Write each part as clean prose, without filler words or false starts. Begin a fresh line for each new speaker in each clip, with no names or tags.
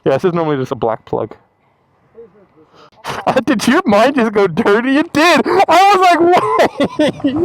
Yeah, this is normally just a black plug. Did your mind just go dirty? It did! I was like, wait!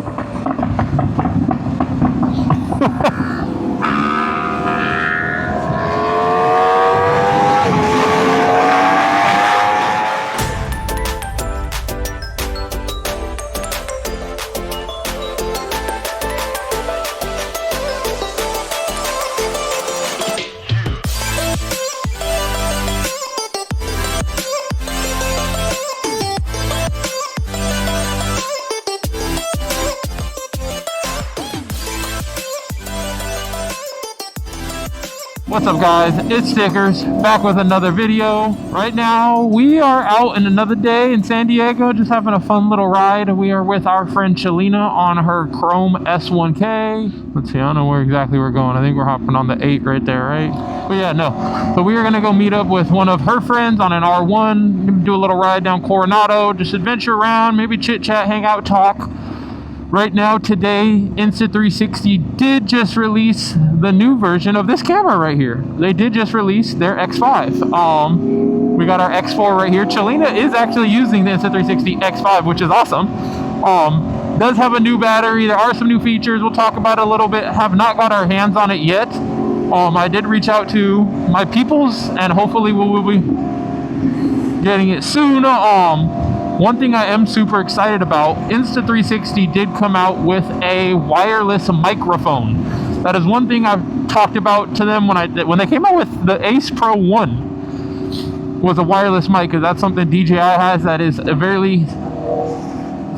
What's up guys, it's Stickers, back with another video. Right now we are out in another day in San Diego, just having a fun little ride. We are with our friend Chelina on her Chrome S1K. Let's see, I don't know where exactly we're going. I think we're hopping on the 8 right there, right? But yeah, no. So we are gonna go meet up with one of her friends on an R1, do a little ride down Coronado, just adventure around, maybe chit chat, hang out, talk. Right now, today, Insta360 did just release the new version of this camera right here. They did just release their X5. We got our X4 right here. Chelina is actually using the Insta360 X5, which is awesome. Does have a new battery. There are some new features. We'll talk about it a little bit. Have not got our hands on it yet. I did reach out to my peoples, and hopefully we will be getting it soon. One thing I am super excited about, Insta360 did come out with a wireless microphone. That is one thing I've talked about to them when they came out with the Ace Pro 1 was a wireless mic, because that's something DJI has that is a very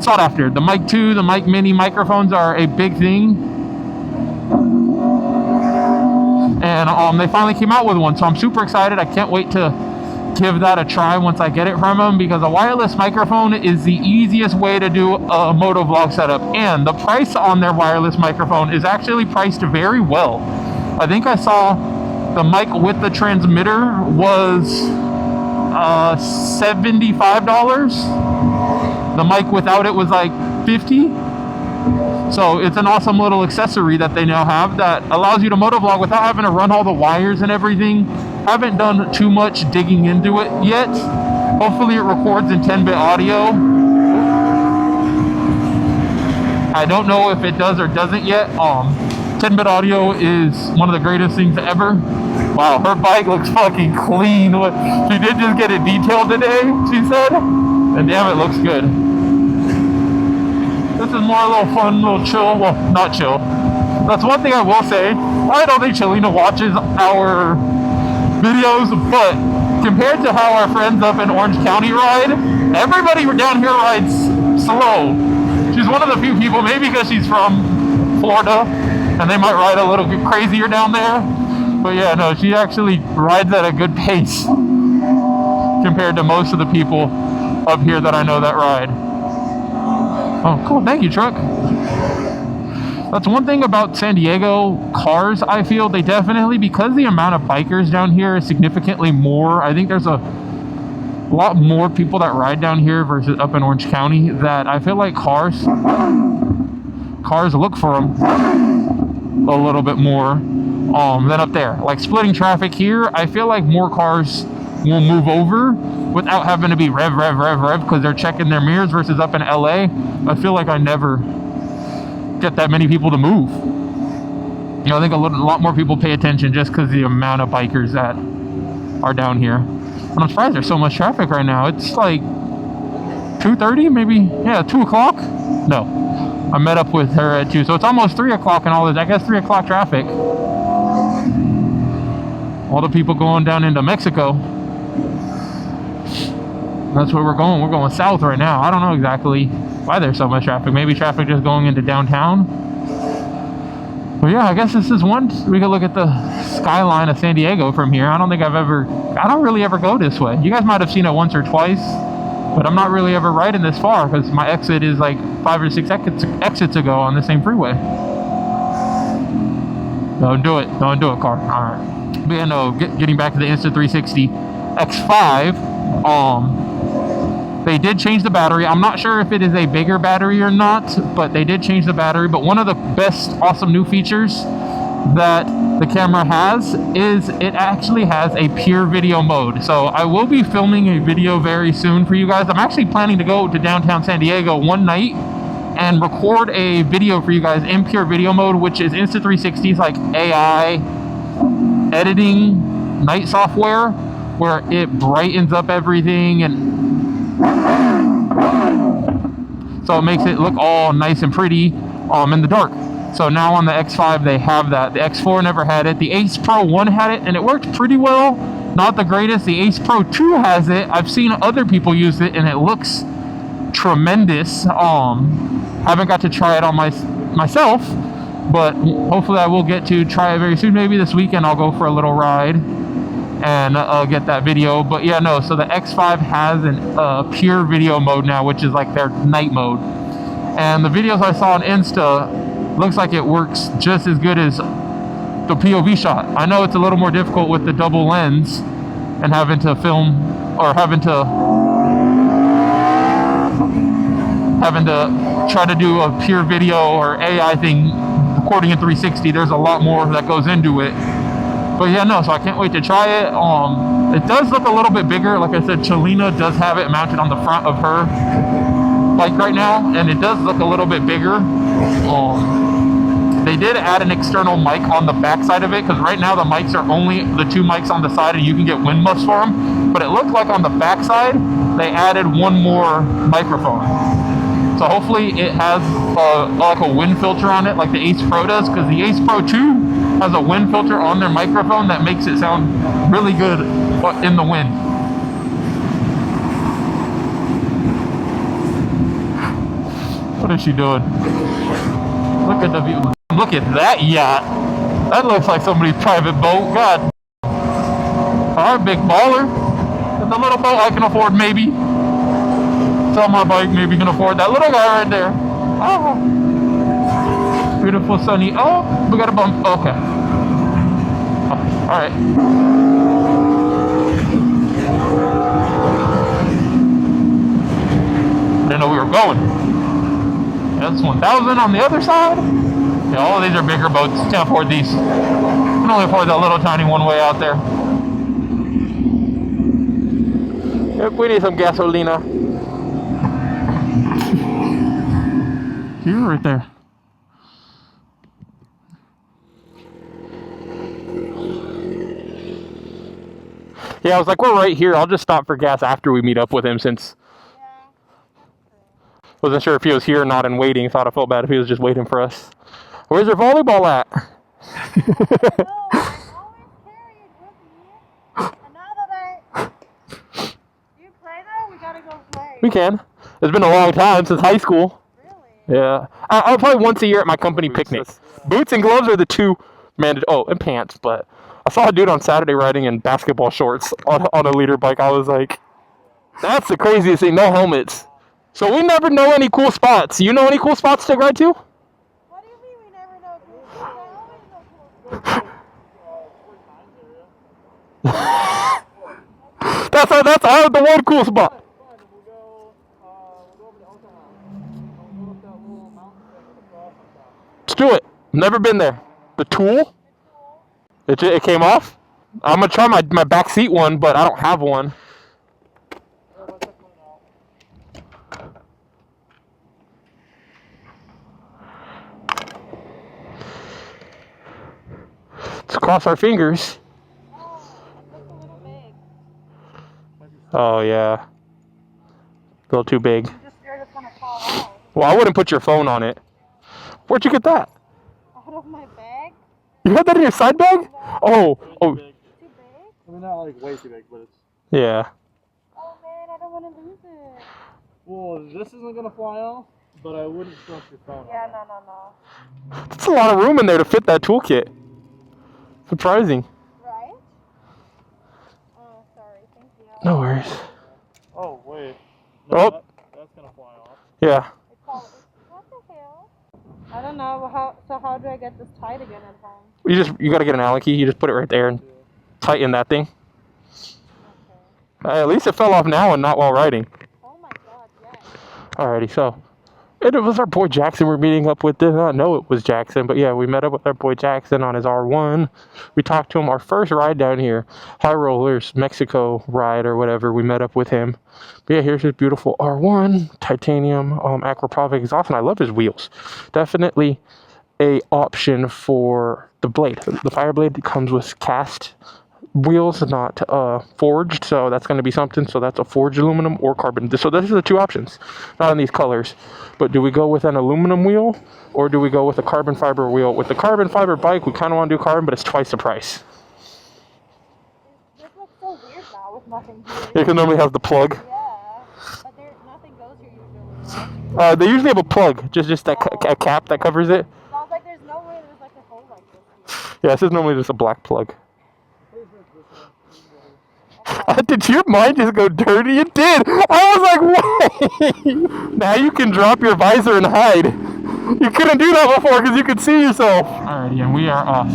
sought after. The Mic 2, the Mic Mini microphones are a big thing. And they finally came out with one, so I'm super excited. I can't wait to give that a try once I get it from them, because a wireless microphone is the easiest way to do a motovlog setup, and the price on their wireless microphone is actually priced very well. I think I saw the mic with the transmitter was $75. The mic without it was like $50. So it's an awesome little accessory that they now have that allows you to motovlog without having to run all the wires and everything. Haven't done too much digging into it yet. Hopefully it records in 10-bit audio. I don't know if it does or doesn't yet. 10-bit audio is one of the greatest things ever. Wow, her bike looks fucking clean. She did just get it detailed today, she said. And damn, it looks good. This is more a little fun, little chill. Well, not chill. That's one thing I will say. I don't think Chelina watches our videos, but compared to how our friends up in Orange County ride, everybody down here rides slow. She's one of the few people, maybe because she's from Florida and they might ride a little bit crazier down there, but yeah, no, she actually rides at a good pace compared to most of the people up here that I know that ride. Oh, cool, thank you, truck. That's one thing about San Diego cars, I feel. They definitely, because the amount of bikers down here is significantly more, I think there's a lot more people that ride down here versus up in Orange County, that I feel like cars look for them a little bit more than up there. Like splitting traffic here, I feel like more cars will move over without having to be rev, because they're checking their mirrors, versus up in LA, I feel like I never get that many people to move. You know, I think a lot more people pay attention just because the amount of bikers that are down here. And I'm surprised there's so much traffic right now. It's like 2:30, maybe, yeah, 2 o'clock. No, I met up with her at 2, so it's almost 3 o'clock and all this. I guess 3 o'clock traffic. All the people going down into Mexico. That's where we're going. We're going south right now. I don't know exactly why there's so much traffic. Maybe traffic just going into downtown. But yeah, I guess this is one. We could look at the skyline of San Diego from here. I don't really ever go this way. You guys might have seen it once or twice, but I'm not really ever riding this far because my exit is like 5 or 6 exits ago on the same freeway. Don't do it, car. All right. But yeah, no, getting back to the Insta360 X5, they did change the battery. I'm not sure if it is a bigger battery or not, but they did change the battery. But one of the best awesome new features that the camera has is it actually has a pure video mode. So I will be filming a video very soon for you guys. I'm actually planning to go to downtown San Diego one night and record a video for you guys in pure video mode, which is Insta360's like AI editing night software, where it brightens up everything, and so it makes it look all nice and pretty in the dark. So now on the X5 they have that. The X4 never had it. The Ace Pro 1 had it and it worked pretty well. Not the greatest. The Ace Pro 2 has it. I've seen other people use it and it looks tremendous. Haven't got to try it on myself, but hopefully I will get to try it very soon. Maybe this weekend I'll go for a little ride and get that video. But yeah, no, so the X5 has a pure video mode now, which is like their night mode. And the videos I saw on Insta, looks like it works just as good as the POV shot. I know it's a little more difficult with the double lens and having to film, or having to try to do a pure video or AI thing, recording in 360. There's a lot more that goes into it. But yeah, no, so I can't wait to try it. It does look a little bit bigger. Like I said, Chelina does have it mounted on the front of her bike right now, and it does look a little bit bigger. They did add an external mic on the back side of it, because right now the mics are only the two mics on the side and you can get wind muffs for them. But it looked like on the back side they added one more microphone. So hopefully it has like a wind filter on it like the Ace Pro does, because the Ace Pro 2 has a wind filter on their microphone that makes it sound really good in the wind. What is she doing? Look at the view. Look at that yacht. That looks like somebody's private boat. God. Alright, big baller. That's a little boat I can afford, maybe. Sell my bike, maybe can afford that little guy right there. Oh. Beautiful sunny. Oh, we got a bump. Okay. Alright. Didn't know we were going. That's 1,000 on the other side. Yeah, all of these are bigger boats. Can't afford these. Can only afford that little tiny one way out there. Yep, we need some gasolina. You're right there. Yeah, I was like, we're right here. I'll just stop for gas after we meet up with him, since wasn't sure if he was here or not and waiting. Thought I felt bad if he was just waiting for us. Where's your volleyball at?
No, I always carry it with me. And now that do you play though? We gotta go play.
We can. It's been a long time since high school.
Really?
Yeah. I'll play once a year at my company picnic. Boots and gloves are the two mandatory. Oh, and pants. But I saw a dude on Saturday riding in basketball shorts on a leader bike. I was like, that's the craziest thing. No helmets. So we never know any cool spots. You know any cool spots to ride to?
What do you mean we never know cool spots? I always know cool spots.
That's the one cool spot. Let's do it. Never been there. The Tool? It came off? I'm going to try my back seat one, but I don't have one. Let's cross our fingers.
Oh, that's a little big.
Oh, yeah. A little too big.
I'm just scared it's gonna fall out.
Well, I wouldn't put your phone on it. Where'd you get that?
Out of my bag?
You had that in your side bag? Oh.
Too big?
I mean, not like way too big, but it's...
Yeah.
Oh man, I don't want to lose it.
Well, this isn't gonna fly off, but I wouldn't trust your phone.
Yeah, no.
That's a lot of room in there to fit that toolkit. Surprising.
Right? Oh, sorry. Thank you.
No worries.
Oh, wait. No,
Oh.
that's gonna fly off.
Yeah.
What the hell? I don't know. How do I get this tight again at home?
You gotta get an Allen key. You just put it right there and tighten that thing.
Okay.
At least it fell off now and not while riding.
Oh my god, yes.
Alrighty, so And it was our boy Jackson we're meeting up with. Did not know it was Jackson, but yeah, we met up with our boy Jackson on his R1. We talked to him our first ride down here, High Rollers, Mexico ride or whatever. We met up with him. But yeah, here's his beautiful R1, titanium aquaprov exhaust, and I love his wheels. Definitely a option for the blade. The Fireblade comes with cast wheels, not forged, so that's going to be something. So that's a forged aluminum or carbon. So those are the two options, not in these colors. But do we go with an aluminum wheel or do we go with a carbon fiber wheel? With the carbon fiber bike, we kind of want to do carbon, but it's twice the price.
This looks so weird now with nothing here.
Yeah, because normally has the plug.
Yeah, but nothing goes here usually.
They usually have a plug, just that a cap that covers it.
Sounds like there's no way there's like a hole like this here.
Yeah, this is normally just a black plug. Did your mind just go dirty? It did. I was like, wait. Now you can drop your visor and hide. You couldn't do that before because you could see yourself. Alrighty, and we are off.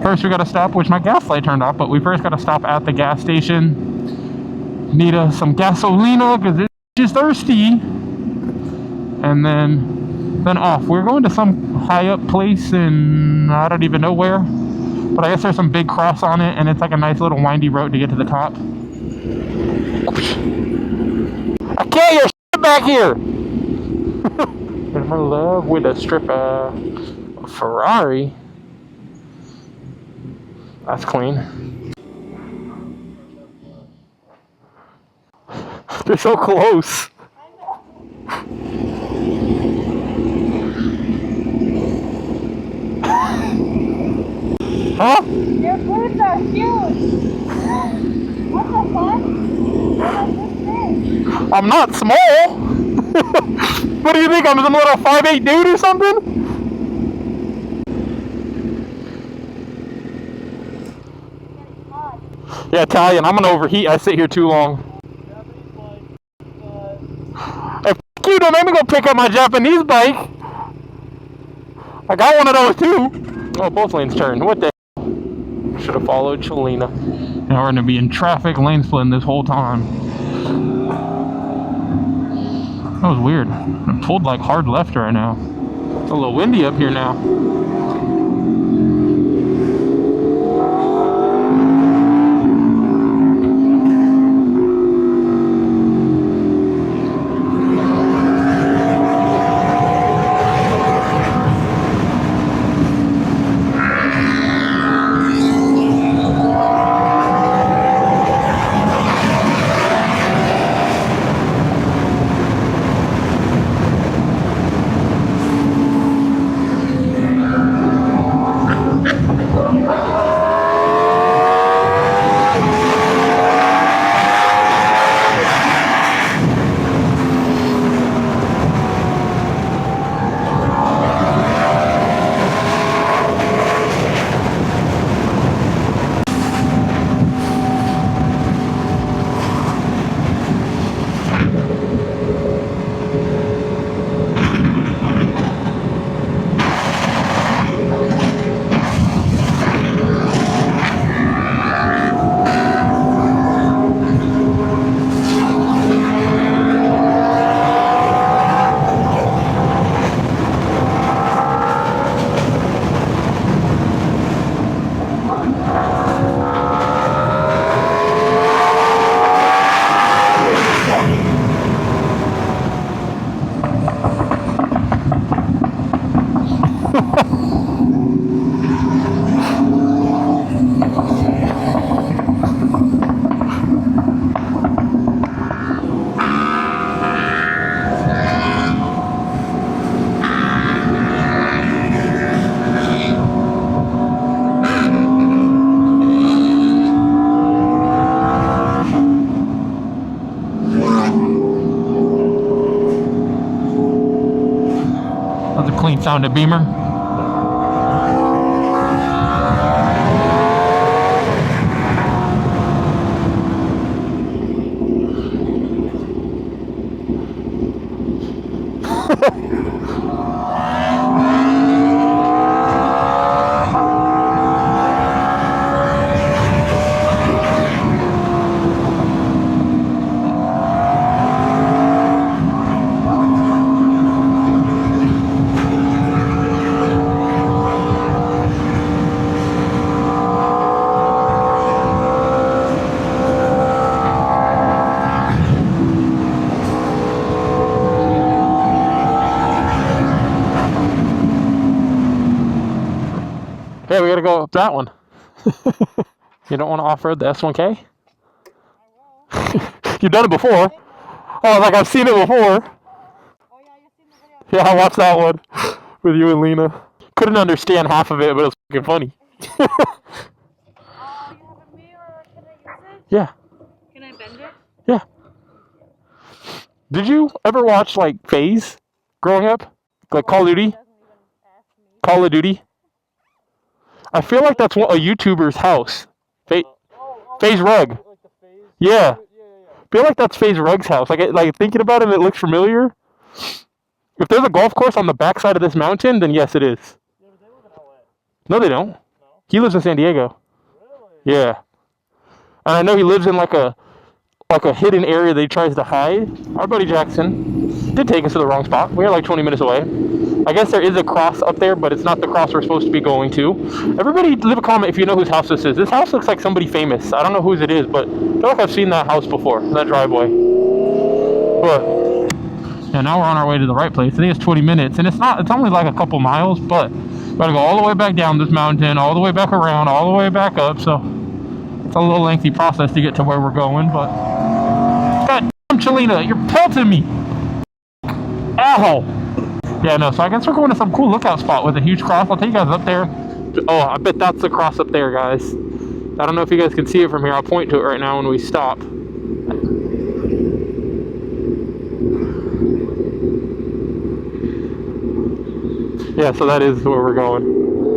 First, we got to stop, which my gas light turned off, but we first got to stop at the gas station. Need some gasolina because it's just thirsty. And then off. We're going to some high up place in I don't even know where. But I guess there's some big cross on it, and it's like a nice little windy road to get to the top. I can't hear shit back here! I'm in love with a strip of Ferrari. That's clean. They're so close. Huh?
Your boots are huge! What the fuck? What is this thing?
I'm not small! What do you think? I'm some little 5'8" dude or something? Yeah, Italian. I'm gonna overheat. I sit here too long. Hey, f*** you, don't make me go pick up my Japanese bike. I got one of those too. Oh, both lanes turned. What the? Should have followed Chelina. Now we're gonna be in traffic, lane splitting this whole time. That was weird. I'm pulled like hard left right now. It's a little windy up here now. Clean sounded Beamer. What's that one? You don't want to off-road the S1K?
I will.
You've done it before. Oh, like I've seen it before.
Oh yeah, you've seen the video.
Yeah, I watched that one with you and Lena. Couldn't understand half of it, but it was fucking funny.
Oh, you have a mirror. Can I use it?
Yeah.
Can I bend it?
Yeah. Did you ever watch like FaZe growing up? Like Call of Duty?
Doesn't even ask me.
Call of Duty? I feel like that's what a YouTuber's house. FaZe Rug.
Like the phase.
Yeah.
Yeah.
I feel like that's FaZe Rug's house. Like thinking about it, it looks familiar. If there's a golf course on the backside of this mountain, then yes, it is.
Yeah, but they live in LA.
No, they don't.
No?
He lives in San Diego.
Really?
Yeah. And I know he lives in like a hidden area that he tries to hide. Our buddy Jackson did take us to the wrong spot. We were like 20 minutes away. I guess there is a cross up there, but it's not the cross we're supposed to be going to. Everybody leave a comment if you know whose house this is. This house looks like somebody famous. I don't know whose it is, but I feel like I've seen that house before, that driveway. But yeah, now we're on our way to the right place. I think it's 20 minutes, and it's only like a couple miles, but we gotta go all the way back down this mountain, all the way back around, all the way back up, so it's a little lengthy process to get to where we're going, but God damn, Chelina, you're pelting me. Ow. Yeah, no, so I guess we're going to some cool lookout spot with a huge cross. I'll take you guys up there. Oh, I bet that's the cross up there, guys. I don't know if you guys can see it from here. I'll point to it right now when we stop. Yeah, so that is where we're going.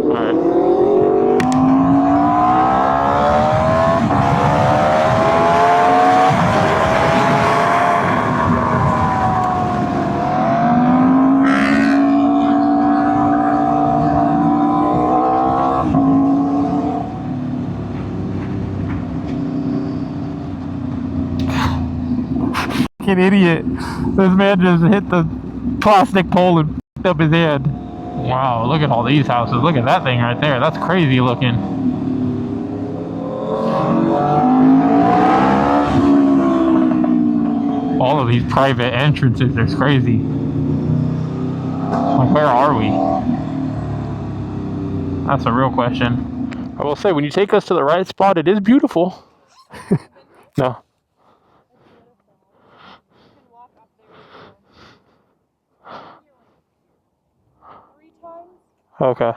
All right. Fucking idiot. This man just hit the plastic pole and f***ed up his head. Wow, look at all these houses. Look at that thing right there. That's crazy looking. All of these private entrances, there's crazy. Like, where are we? That's a real question. I will say, when you take us to the right spot, it is beautiful. No. Okay.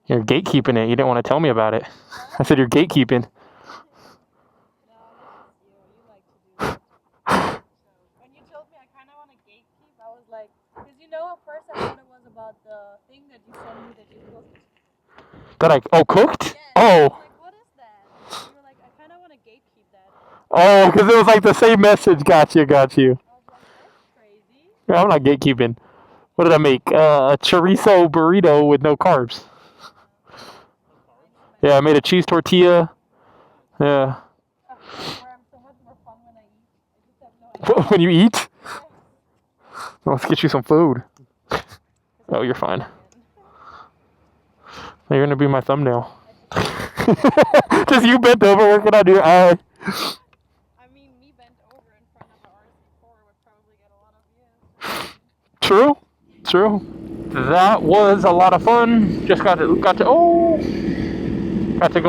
You're gatekeeping it. You didn't want to tell me about it. I said you're gatekeeping.
When you told me I kind of want to gatekeep, I was like, because you know, at first I thought it was about the thing that you sent me that you cooked.
Cooked?
Yes.
Oh.
I was like, what is that? You were like, I kind of want to gatekeep that.
Oh, because it was like the same message. Got you.
I was like, that's crazy.
Yeah, I'm not gatekeeping. What did I make? A chorizo burrito with no carbs. Yeah, I made a cheese tortilla. Yeah.
I'm so much more fun when I eat. I just have no idea.
When you eat? Let's get you some food. Oh, you're fine. You're going to be my thumbnail. Just you bent over working on your eye.
I mean, me bent over in front of the RC4 would probably get a lot of views.
True. That was a lot of fun. Just got to go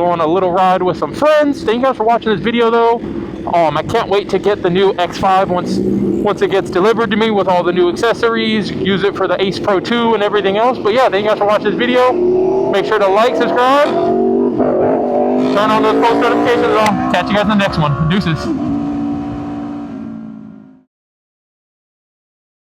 on a little ride with some friends. Thank you guys for watching this video, though. I can't wait to get the new X5 once it gets delivered to me with all the new accessories. Use it for the Ace Pro 2 and everything else. But yeah, thank you guys for watching this video. Make sure to like, subscribe, turn on those post notifications. I'll catch you guys in the next one. Deuces.